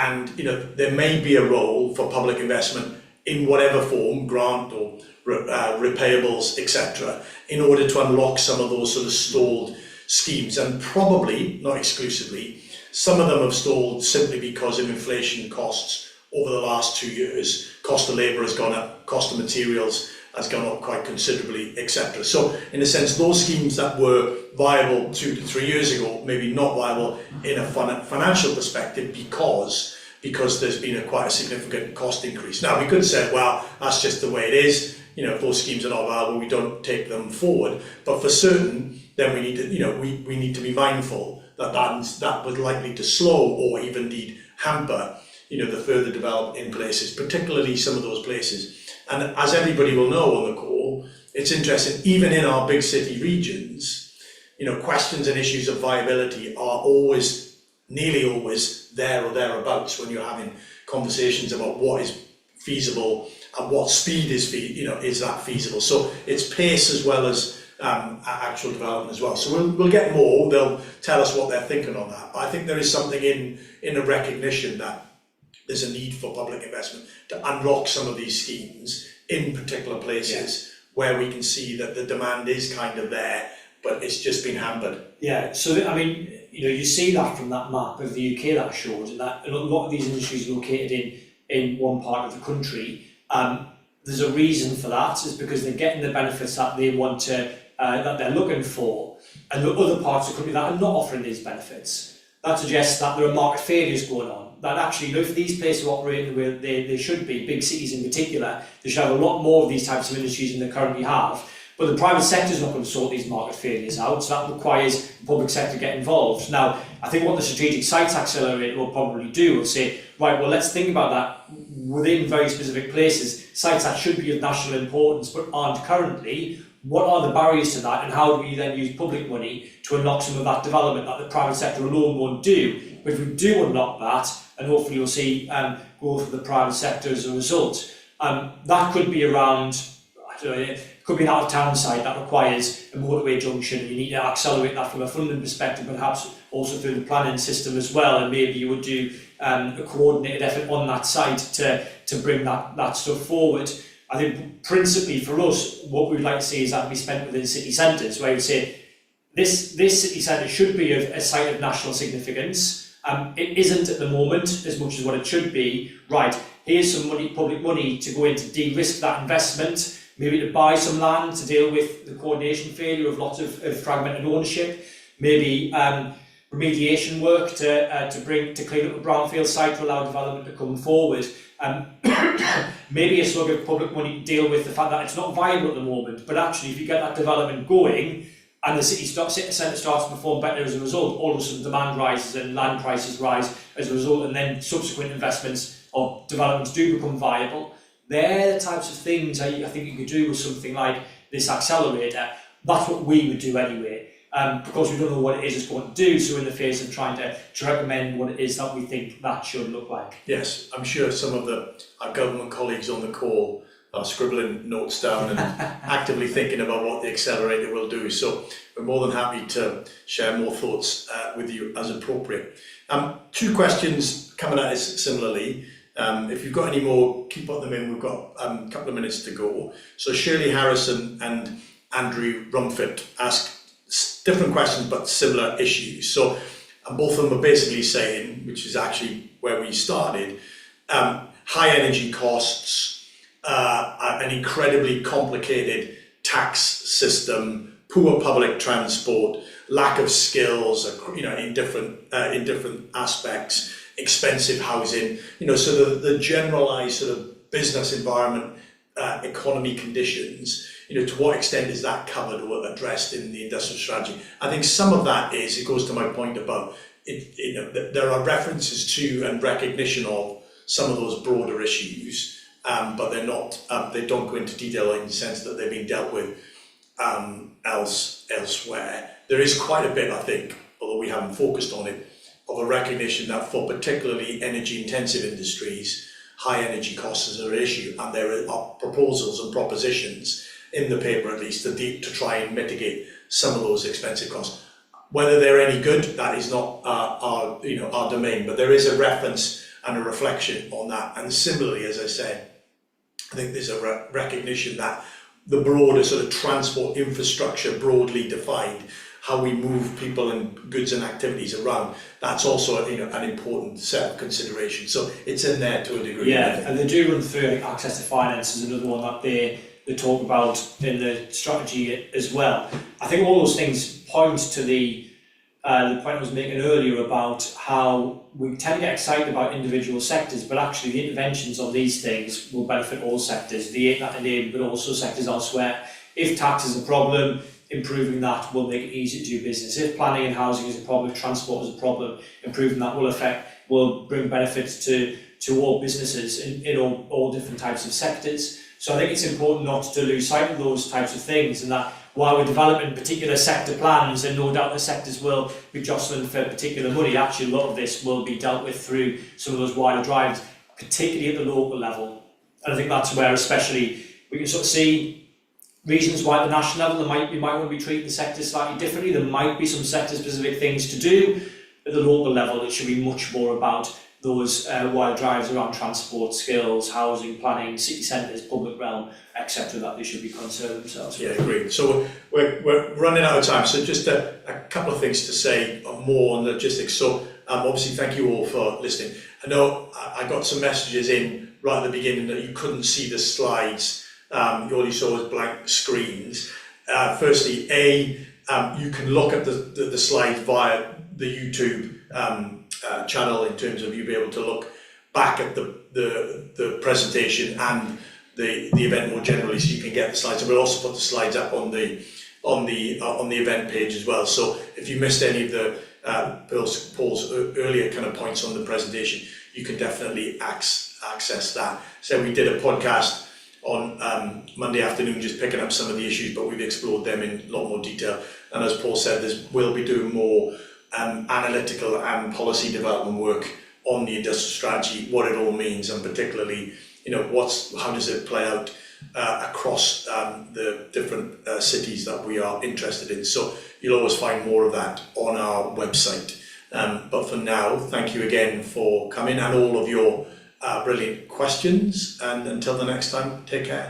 And, there may be a role for public investment in whatever form, grant or repayables, etc., in order to unlock some of those sort of stalled schemes. And probably, not exclusively, some of them have stalled simply because of inflation costs over the last 2 years. Cost of labour has gone up, cost of materials has gone up quite considerably, etc. So in a sense, those schemes that were viable 2 to 3 years ago, maybe not viable in a financial perspective because there's been quite a significant cost increase. Now, we could say, well, that's just the way it is. If those schemes are not viable, we don't take them forward. But for certain, then we need to, we need to be mindful that was likely to slow or even indeed hamper, the further development in places, particularly some of those places. And as everybody will know on the call, it's interesting, even in our big city regions, questions and issues of viability are nearly always there or thereabouts when you're having conversations about what is feasible at what speed is that feasible. So it's pace as well as actual development as well. So we'll get more. They'll tell us what they're thinking on that. But I think there is something in a recognition that there's a need for public investment to unlock some of these schemes in particular places where we can see that the demand is kind of there, but it's just been hampered. Yeah, so I mean, you see that from that map of the UK that I showed, and that a lot of these industries are located in one part of the country. There's a reason for that, is because they're getting the benefits that they want to, that they're looking for, and the other parts of the country that are not offering these benefits. That suggests that there are market failures going on. That actually, if these places are operating the way they should be, big cities in particular, they should have a lot more of these types of industries than they currently have. But the private sector is not going to sort these market failures out, so that requires the public sector to get involved. Now, I think what the Strategic Sites Accelerator will probably do will say, right, well, let's think about that within very specific places, sites that should be of national importance but aren't currently. What are the barriers to that, and how do we then use public money to unlock some of that development that the private sector alone won't do? But if we do unlock that, and hopefully you'll see growth of the private sector as a result, that could be around, I don't know, it could be an out-of-town site that requires a motorway junction, and you need to accelerate that from a funding perspective, perhaps also through the planning system as well, and maybe you would do a coordinated effort on that site to bring that stuff forward. I think principally for us, what we'd like to see is that be spent within city centres, where we'd say this city centre should be a site of national significance. It isn't at the moment as much as what it should be. Right, here's some money, public money, to go in to de-risk that investment, maybe to buy some land to deal with the coordination failure of lots of fragmented ownership, maybe remediation work to clean up a brownfield site to allow development to come forward. Maybe a slug of public money to deal with the fact that it's not viable at the moment, but actually if you get that development going and the city centre starts to perform better as a result, all of a sudden demand rises and land prices rise as a result, and then subsequent investments or developments do become viable. They're the types of things I think you could do with something like this accelerator. That's what we would do anyway, because we don't know what it is it's going to do, so in the phase of trying to recommend what it is that we think that should look like. Yes, I'm sure some of our government colleagues on the call are scribbling notes down and actively thinking about what the accelerator will do. So we're more than happy to share more thoughts with you as appropriate. 2 questions coming at us similarly. If you've got any more, keep putting them in. We've got a couple of minutes to go. So Shirley Harrison and Andrew Rumford asked different questions but similar issues. So and both of them are basically saying, which is actually where we started, high energy costs, an incredibly complicated tax system, poor public transport, lack of skills, in different aspects, expensive housing, so the generalized sort of business environment, economy conditions, to what extent is that covered or addressed in the industrial strategy? I think some of that it goes to my point about there are references to and recognition of some of those broader issues, but they're not, they don't go into detail in the sense that they're being dealt with elsewhere. There is quite a bit, I think, although we haven't focused on it, of a recognition that for particularly energy intensive industries, high energy costs is an issue, and there are proposals and propositions in the paper at least to try and mitigate some of those expensive costs. Whether they're any good, that is not our domain, but there is a reference and a reflection on that. And similarly, as I said, I think there's a recognition that the broader sort of transport infrastructure, broadly defined, how we move people and goods and activities around, that's also an important set of considerations. So it's in there to a degree. Yeah, and they do run through access to finance is another one that they they talk about in the strategy as well. I think all those things point to the point I was making earlier about how we tend to get excited about individual sectors, but actually the interventions on these things will benefit all sectors, the that enable, but also sectors elsewhere. If tax is a problem, improving that will make it easier to do business. If planning and housing is a problem, if transport is a problem, improving that will bring benefits to all businesses in all different types of sectors. So I think it's important not to lose sight of those types of things, and that while we're developing particular sector plans, and no doubt the sectors will be jostling for particular money, actually a lot of this will be dealt with through some of those wider drivers, particularly at the local level. And I think that's where especially we can sort of see reasons why at the national level you might want to be treating the sectors slightly differently. There might be some sector-specific things to do. At the local level, it should be much more about those wider drivers around transport, skills, housing, planning, city centres, public realm, etc. that they should be concerned themselves with. Yeah, agreed. So we're running out of time. So just a couple of things to say more on logistics. So obviously, thank you all for listening. I know I got some messages in right at the beginning that you couldn't see the slides. You only saw as blank screens. Firstly, you can look at the slides via the YouTube channel, in terms of you'll be able to look back at the presentation and the event more generally, so you can get the slides. And we'll also put the slides up on the event page as well. So if you missed any of the Paul's earlier kind of points on the presentation, you can definitely access that. So we did a podcast on Monday afternoon, just picking up some of the issues, but we've explored them in a lot more detail. And as Paul said, we'll be doing more analytical and policy development work on the industrial strategy, what it all means, and particularly, how does it play out across the different cities that we are interested in. So you'll always find more of that on our website. But for now, thank you again for coming and all of your brilliant questions. And until the next time, take care.